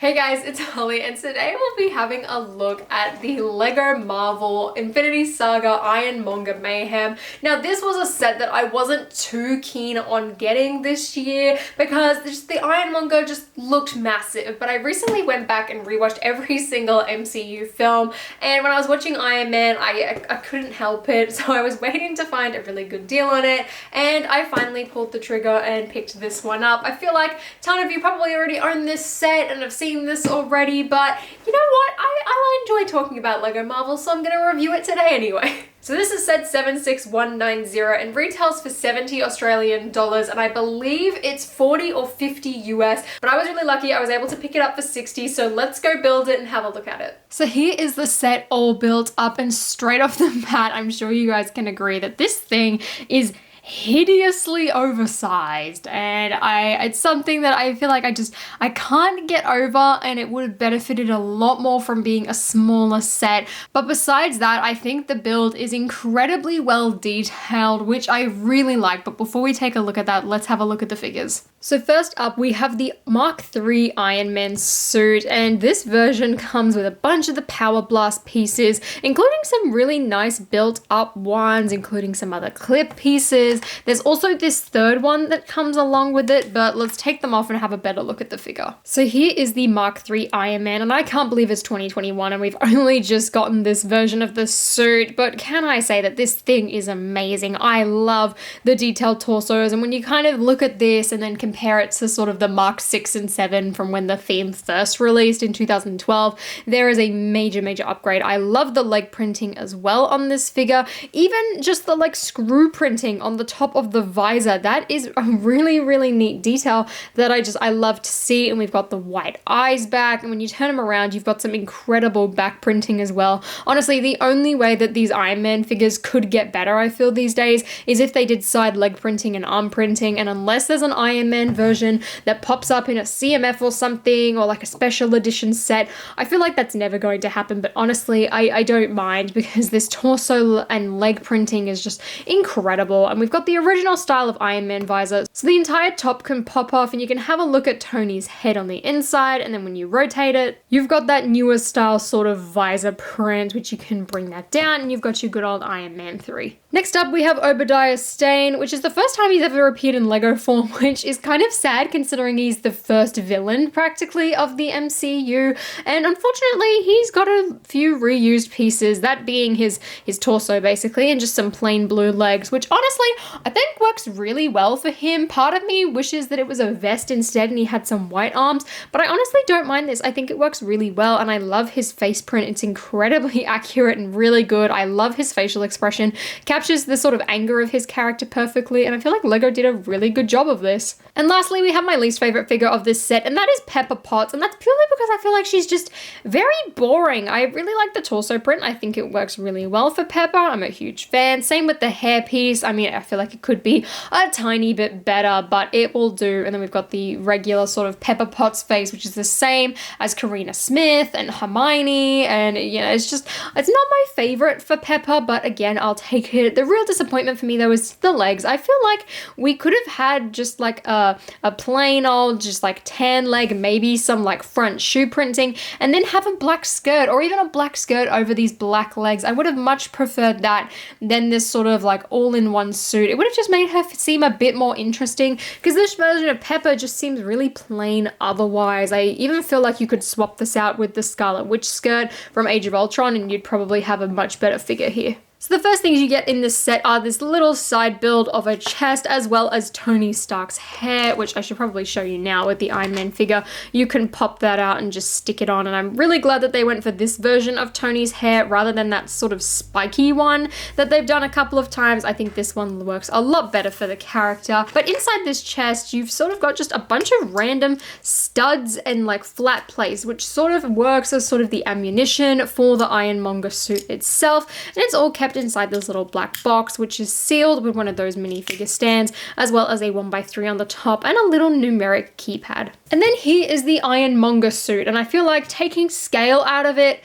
Hey guys, it's Holly and today we'll be having a look at the Lego Marvel Infinity Saga Monger Mayhem. Now this was a set that I wasn't too keen on getting this year because the Ironmonger just looked massive, but I recently went back and rewatched every single MCU film, and when I was watching Iron Man I couldn't help it, so I was waiting to find a really good deal on it and I finally pulled the trigger and picked this one up. I feel like a ton of you probably already own this set and have seen this already, but you know what? I enjoy talking about Lego Marvel, so I'm going to review it today anyway. So this is set 76190 and retails for 70 Australian dollars, and I believe it's 40 or 50 US, but I was really lucky. I was able to pick it up for 60, so let's go build it and have a look at it. So here is the set all built up, and straight off the bat, I'm sure you guys can agree that this thing is hideously oversized, and it's something that I feel like I can't get over, and it would have benefited a lot more from being a smaller set. But besides that, I think the build is incredibly well detailed, which I really like. But before we take a look at that, let's have a look at the figures. So first up, we have the Mark III Iron Man suit, and this version comes with a bunch of the Power Blast pieces, including some really nice built up ones, including some other clip pieces. There's also this third one that comes along with it, but let's take them off and have a better look at the figure. So here is the Mark III Iron Man, and I can't believe it's 2021 and we've only just gotten this version of the suit, but can I say that this thing is amazing. I love the detailed torsos, and when you kind of look at this and then compare it to sort of the Mark 6 and 7 from when the theme first released in 2012, there is a major upgrade. I love the leg printing as well on this figure, even just the like screw printing on the top of the visor. That is a really neat detail that I love to see. And we've got the white eyes back, and when you turn them around, you've got some incredible back printing as well. Honestly, the only way that these Iron Man figures could get better, I feel these days, is if they did side leg printing and arm printing, and unless there's an Iron Man version that pops up in a CMF or something, or like a special edition set, I feel like that's never going to happen. But honestly, I don't mind, because this torso and leg printing is just incredible. And we've got the original style of Iron Man visor, so the entire top can pop off and you can have a look at Tony's head on the inside, and then when you rotate it, you've got that newer style sort of visor print, which you can bring that down, and you've got your good old Iron Man 3. Next up, we have Obadiah Stane, which is the first time he's ever appeared in Lego form, which is kind of sad considering he's the first villain practically of the MCU, and unfortunately he's got a few reused pieces, that being his torso basically, and just some plain blue legs, which honestly I think works really well for him. Part of me wishes that it was a vest instead and he had some white arms, but I honestly don't mind this. I think it works really well, and I love his face print. It's incredibly accurate and really good. I love his facial expression, captures the sort of anger of his character perfectly, and I feel like Lego did a really good job of this. And lastly, we have my least favorite figure of this set, and that is Peppa Potts, and that's purely because I feel like she's just very boring. I really like the torso print. I think it works really well for Peppa. I'm a huge fan. Same with the hair piece. I mean, I feel like it could be a tiny bit better, but it will do. And then we've got the regular sort of Peppa Potts face, which is the same as Karina Smith and Hermione, and it's not my favorite for Peppa, but again, I'll take it. The real disappointment for me though is the legs. I feel like we could have had just like a plain old just like tan leg, maybe some like front shoe printing, and then have a black skirt, or even a black skirt over these black legs. I would have much preferred that than this sort of like all-in-one suit. It would have just made her seem a bit more interesting, because this version of Peppa just seems really plain otherwise. I even feel like you could swap this out with the Scarlet Witch skirt from Age of Ultron and you'd probably have a much better figure here. So the first things you get in this set are this little side build of a chest, as well as Tony Stark's hair, which I should probably show you now with the Iron Man figure. You can pop that out and just stick it on, and I'm really glad that they went for this version of Tony's hair rather than that sort of spiky one that they've done a couple of times. I think this one works a lot better for the character. But inside this chest, you've sort of got just a bunch of random studs and like flat plates, which sort of works as sort of the ammunition for the Ironmonger suit itself, and it's all kept inside this little black box, which is sealed with one of those minifigure stands, as well as a 1x3 on the top and a little numeric keypad. And then here is the Ironmonger suit, and I feel like taking scale out of it,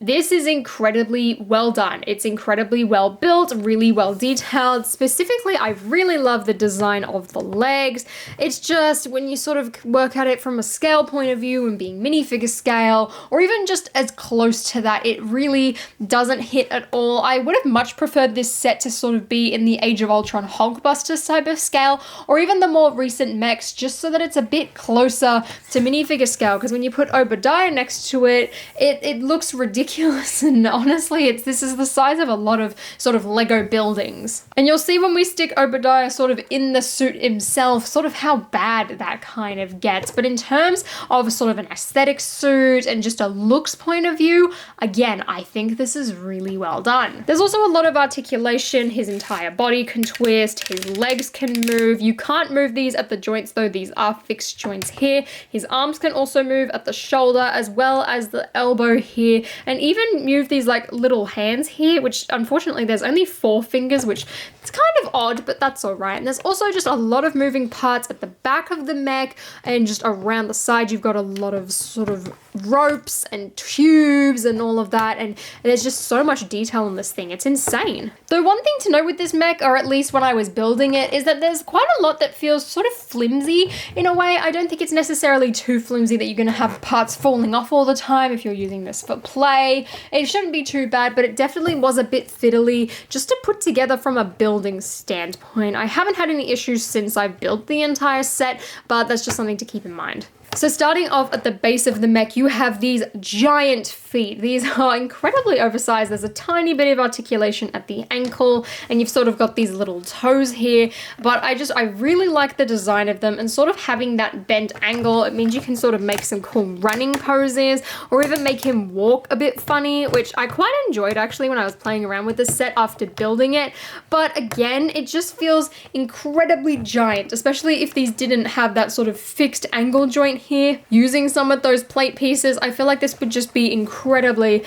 This is incredibly well done. It's incredibly well built, really well detailed. Specifically, I really love the design of the legs. It's just when you sort of work at it from a scale point of view and being minifigure scale, or even just as close to that, it really doesn't hit at all. I would have much preferred this set to sort of be in the Age of Ultron Hulkbuster type of scale, or even the more recent mechs, just so that it's a bit closer to minifigure scale, because when you put Obadiah next to it, it looks ridiculous. And honestly, this is the size of a lot of sort of Lego buildings. And you'll see when we stick Obadiah sort of in the suit himself, sort of how bad that kind of gets. But in terms of sort of an aesthetic suit and just a looks point of view, again, I think this is really well done. There's also a lot of articulation. His entire body can twist, his legs can move. You can't move these at the joints though, these are fixed joints here. His arms can also move at the shoulder as well as the elbow here, and even move these like little hands here, which unfortunately there's only 4 fingers, which it's kind of odd, but that's all right. And there's also just a lot of moving parts at the back of the mech, and just around the side you've got a lot of sort of ropes and tubes and all of that, and there's just so much detail in this thing. It's insane. Though one thing to note with this mech, or at least when I was building it, is that there's quite a lot that feels sort of flimsy in a way. I don't think it's necessarily too flimsy that you're going to have parts falling off all the time if you're using this for play. It shouldn't be too bad, but it definitely was a bit fiddly just to put together from a building standpoint. I haven't had any issues since I've built the entire set, but that's just something to keep in mind. So starting off at the base of the mech, you have these giant feet. These are incredibly oversized. There's a tiny bit of articulation at the ankle, and you've sort of got these little toes here. But I really like the design of them, and sort of having that bent angle. It means you can sort of make some cool running poses, or even make him walk a bit funny, which I quite enjoyed actually when I was playing around with this set after building it. But again, it just feels incredibly giant, especially if these didn't have that sort of fixed angle joint here. Using some of those plate pieces, I feel like this would just be incredibly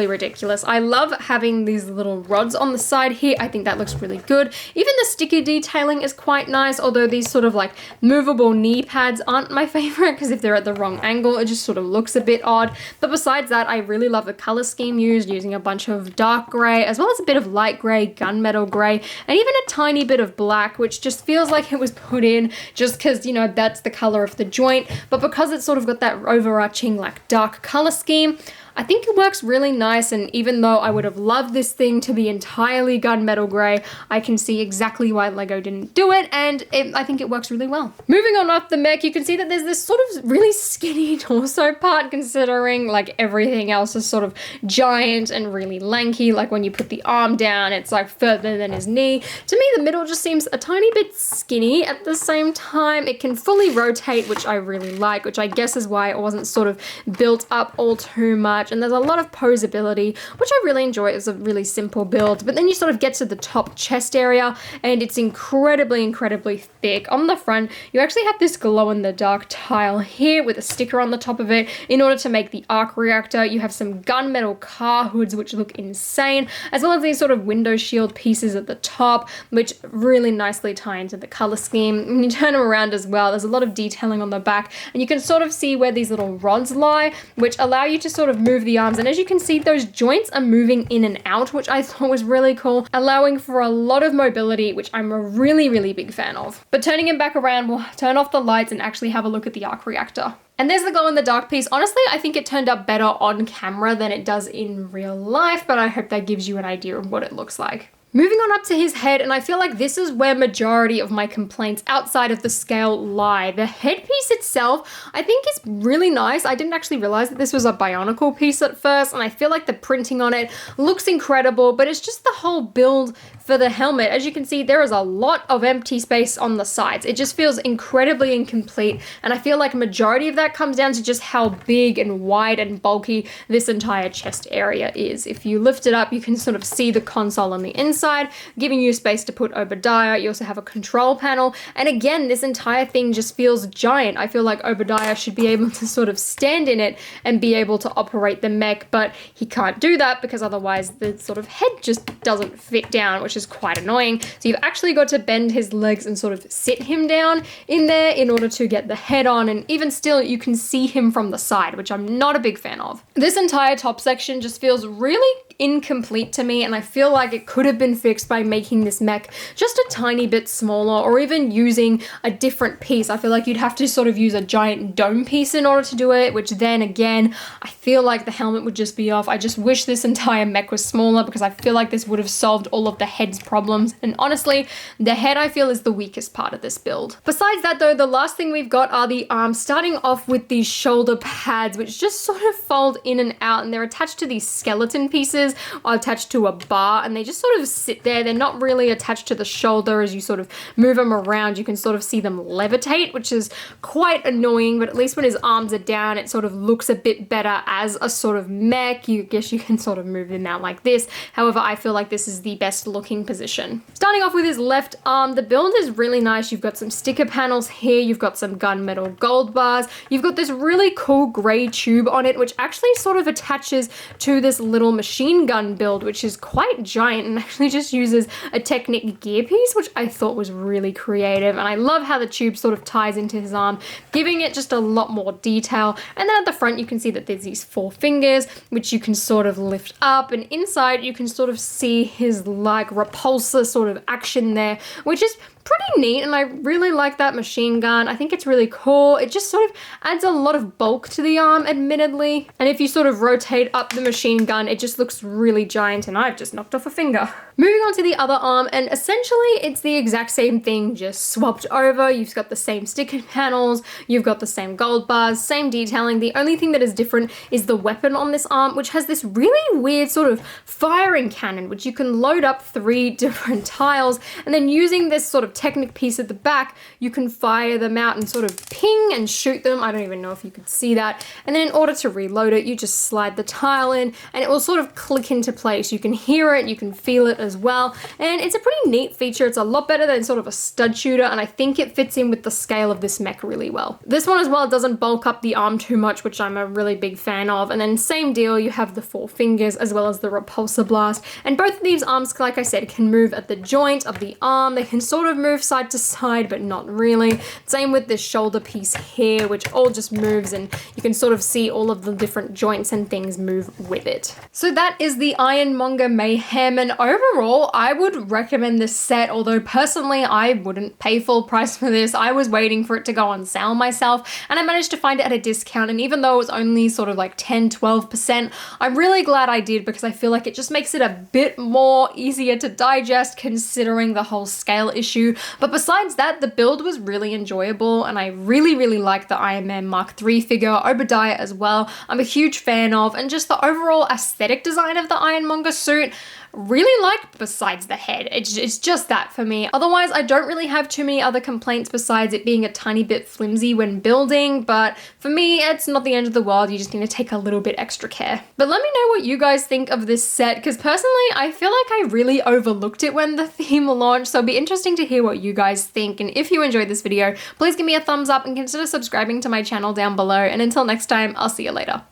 ridiculous. I love having these little rods on the side here. I think that looks really good. Even the sticker detailing is quite nice, although these sort of like movable knee pads aren't my favorite, because if they're at the wrong angle, it just sort of looks a bit odd. But besides that, I really love the color scheme used, using a bunch of dark gray, as well as a bit of light gray, gunmetal gray, and even a tiny bit of black, which just feels like it was put in just because, you know, that's the color of the joint. But because it's sort of got that overarching like dark color scheme, I think it works really nice. And even though I would have loved this thing to be entirely gunmetal gray, I can see exactly why Lego didn't do it, and I think it works really well. Moving on up the mech, you can see that there's this sort of really skinny torso part, considering like everything else is sort of giant and really lanky. Like when you put the arm down, it's like further than his knee. To me, the middle just seems a tiny bit skinny. At the same time, it can fully rotate, which I really like, which I guess is why it wasn't sort of built up all too much. And there's a lot of posability, which I really enjoy. It's a really simple build. But then you sort of get to the top chest area, and it's incredibly thick. On the front, you actually have this glow-in-the-dark tile here with a sticker on the top of it in order to make the arc reactor. You have some gunmetal car hoods, which look insane, as well as these sort of window shield pieces at the top, which really nicely tie into the color scheme. When you turn them around as well, there's a lot of detailing on the back, and you can sort of see where these little rods lie, which allow you to sort of move the arms. And as you can see, those joints are moving in and out, which I thought was really cool, allowing for a lot of mobility, which I'm a really big fan of. But turning him back around, we'll turn off the lights and actually have a look at the arc reactor. And there's the glow in the dark piece. Honestly, I think it turned out better on camera than it does in real life, but I hope that gives you an idea of what it looks like. Moving on up to his head, and I feel like this is where majority of my complaints outside of the scale lie. The headpiece itself, I think, is really nice. I didn't actually realize that this was a Bionicle piece at first, and I feel like the printing on it looks incredible, but it's just the whole build for the helmet. As you can see, there is a lot of empty space on the sides. It just feels incredibly incomplete, and I feel like a majority of that comes down to just how big and wide and bulky this entire chest area is. If you lift it up, you can sort of see the console on the inside, side, giving you space to put Obadiah. You also have a control panel. And again, this entire thing just feels giant. I feel like Obadiah should be able to sort of stand in it and be able to operate the mech, but he can't do that because otherwise the sort of head just doesn't fit down, which is quite annoying. So you've actually got to bend his legs and sort of sit him down in there in order to get the head on, and even still you can see him from the side, which I'm not a big fan of. This entire top section just feels really incomplete to me, and I feel like it could have been fixed by making this mech just a tiny bit smaller, or even using a different piece. I feel like you'd have to sort of use a giant dome piece in order to do it, which then again, I feel like the helmet would just be off. I just wish this entire mech was smaller because I feel like this would have solved all of the head's problems, and honestly, the head I feel is the weakest part of this build. Besides that though, the last thing we've got are the arms, starting off with these shoulder pads, which just sort of fold in and out, and they're attached to these skeleton pieces or attached to a bar, and they just sort of sit there. They're not really attached to the shoulder. As you sort of move them around, you can sort of see them levitate, which is quite annoying, but at least when his arms are down, it sort of looks a bit better as a sort of mech. You guess you can sort of move them out like this. However, I feel like this is the best looking position. Starting off with his left arm, the build is really nice. You've got some sticker panels here, you've got some gunmetal gold bars, you've got this really cool gray tube on it, which actually sort of attaches to this little machine gun build, which is quite giant and actually just uses a Technic gear piece, which I thought was really creative. And I love how the tube sort of ties into his arm, giving it just a lot more detail. And then at the front, you can see that there's these 4 fingers, which you can sort of lift up, and inside you can sort of see his like repulsor sort of action there, which is pretty neat, and I really like that machine gun. I think it's really cool. It just sort of adds a lot of bulk to the arm, admittedly. And if you sort of rotate up the machine gun, it just looks really giant, and I've just knocked off a finger. Moving on to the other arm, and essentially it's the exact same thing, just swapped over. You've got the same sticker panels, you've got the same gold bars, same detailing. The only thing that is different is the weapon on this arm, which has this really weird sort of firing cannon, which you can load up 3 different tiles, and then using this sort of Technic piece at the back, you can fire them out and sort of ping and shoot them. I don't even know if you could see that. And then in order to reload it, you just slide the tile in and it will sort of click into place. You can hear it, you can feel it as well. And it's a pretty neat feature. It's a lot better than sort of a stud shooter, and I think it fits in with the scale of this mech really well. This one as well doesn't bulk up the arm too much, which I'm a really big fan of. And then same deal, you have the 4 fingers as well as the repulsor blast. And both of these arms, like I said, can move at the joint of the arm. They can sort of move side to side, but not really. Same with this shoulder piece here, which all just moves, and you can sort of see all of the different joints and things move with it. So that is the Monger Mayhem, and overall, I would recommend this set, although personally, I wouldn't pay full price for this. I was waiting for it to go on sale myself, and I managed to find it at a discount, and even though it was only sort of like 10-12%, I'm really glad I did, because I feel like it just makes it a bit more easier to digest considering the whole scale issue. But besides that, the build was really enjoyable, and I really like the Iron Man Mark III figure, Obadiah as well. I'm a huge fan of, and just the overall aesthetic design of the Ironmonger suit, really like, besides the head. It's just that for me. Otherwise, I don't really have too many other complaints besides it being a tiny bit flimsy when building, but for me, it's not the end of the world. You just need to take a little bit extra care. But let me know what you guys think of this set, because personally, I feel like I really overlooked it when the theme launched, so it'll be interesting to hear what you guys think. And if you enjoyed this video, please give me a thumbs up and consider subscribing to my channel down below. And until next time, I'll see you later.